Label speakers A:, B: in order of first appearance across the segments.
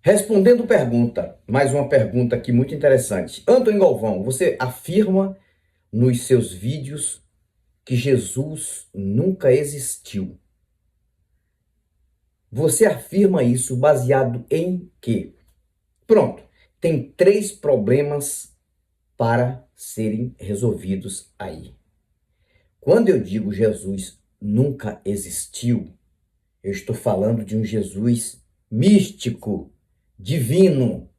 A: Respondendo pergunta, mais uma pergunta aqui muito interessante. Antônio Galvão, você afirma nos seus vídeos que Jesus nunca existiu. Você afirma isso baseado em quê? Pronto, tem 3 problemas para serem resolvidos aí. Quando eu digo Jesus nunca existiu, eu estou falando de um Jesus místico, divino,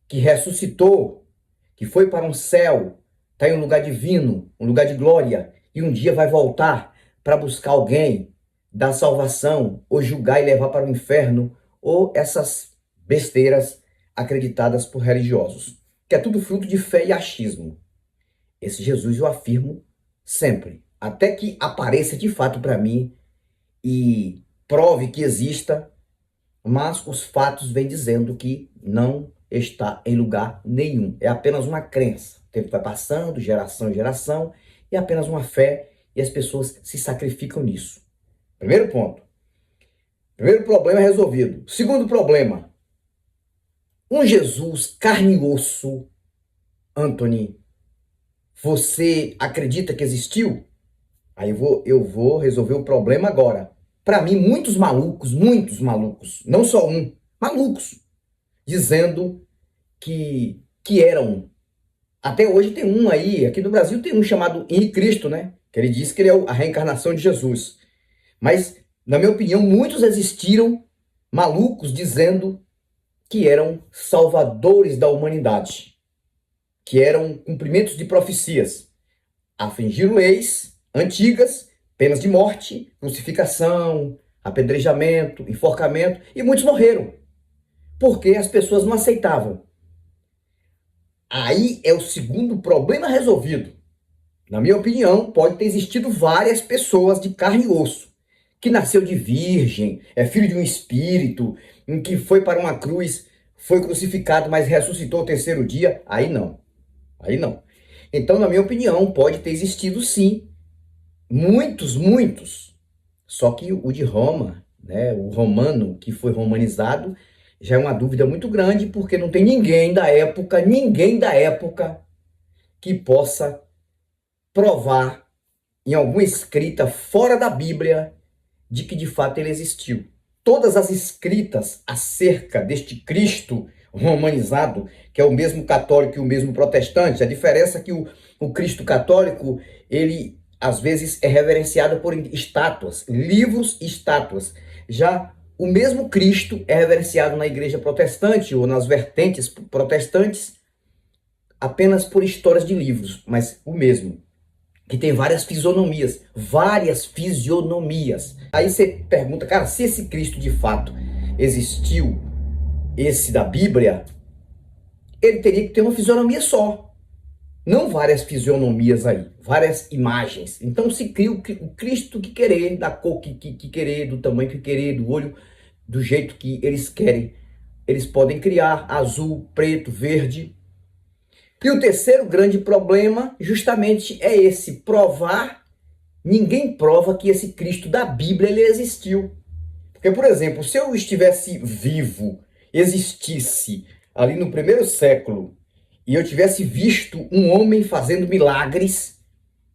A: que ressuscitou, que foi para um céu, está em um lugar divino, um lugar de glória, e um dia vai voltar para buscar alguém, dar salvação, ou julgar e levar para o inferno, ou essas besteiras acreditadas por religiosos, que é tudo fruto de fé e achismo. Esse Jesus eu afirmo sempre, até que apareça de fato para mim e prove que exista, mas os fatos vêm dizendo que não está em lugar nenhum. É apenas uma crença. O tempo vai passando, geração em geração, e é apenas uma fé, e as pessoas se sacrificam nisso. Primeiro ponto. Primeiro problema resolvido. Segundo problema, um Jesus carne e osso, Anthony, você acredita que existiu? Aí eu vou resolver o problema agora. Para mim, muitos malucos, não só um, malucos, dizendo que eram. Até hoje tem um aí, aqui no Brasil tem um chamado Henrique Cristo, né? Que ele diz que ele é a reencarnação de Jesus. Mas, na minha opinião, muitos existiram malucos dizendo que eram salvadores da humanidade, que eram cumprimentos de profecias, afligiram leis antigas, penas de morte, crucificação, apedrejamento, enforcamento, e muitos morreram, porque as pessoas não aceitavam. Aí é o segundo problema resolvido. Na minha opinião, pode ter existido várias pessoas de carne e osso, que nasceu de virgem, é filho de um espírito, em que foi para uma cruz, foi crucificado, mas ressuscitou ao 3º dia. Aí não. Aí não. Então, na minha opinião, pode ter existido sim, muitos. Só que o de Roma, né, o romano que foi romanizado, já é uma dúvida muito grande, porque não tem ninguém da época que possa provar em alguma escrita fora da Bíblia de que de fato ele existiu. Todas as escritas acerca deste Cristo romanizado, que é o mesmo católico e o mesmo protestante, a diferença é que o Cristo católico, ele às vezes é reverenciado por estátuas, livros e estátuas. Já o mesmo Cristo é reverenciado na igreja protestante ou nas vertentes protestantes apenas por histórias de livros, mas o mesmo, que tem várias fisionomias. Aí você pergunta, cara, se esse Cristo de fato existiu, esse da Bíblia, ele teria que ter uma fisionomia só. Não várias fisionomias aí, várias imagens. Então se cria o Cristo que querer, da cor que querer, do tamanho que querer, do olho, do jeito que eles querem. Eles podem criar azul, preto, verde. E o terceiro grande problema justamente é esse, provar. Ninguém prova que esse Cristo da Bíblia ele existiu. Porque, por exemplo, se eu estivesse vivo, existisse ali no 1º século, e eu tivesse visto um homem fazendo milagres,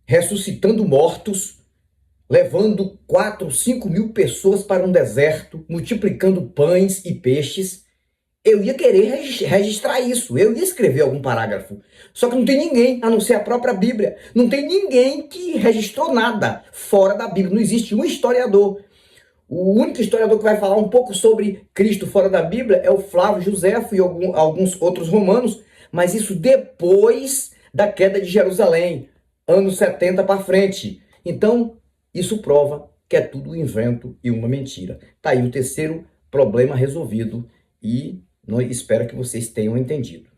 A: ressuscitando mortos, levando 4, 5 mil pessoas para um deserto, multiplicando pães e peixes, eu ia querer registrar isso, eu ia escrever algum parágrafo. Só que não tem ninguém, a não ser a própria Bíblia. Não tem ninguém que registrou nada fora da Bíblia. Não existe um historiador. O único historiador que vai falar um pouco sobre Cristo fora da Bíblia é o Flávio Josefo e alguns outros romanos, mas isso depois da queda de Jerusalém, anos 70 para frente. Então, isso prova que é tudo um invento e uma mentira. Tá aí o terceiro problema resolvido e espero que vocês tenham entendido.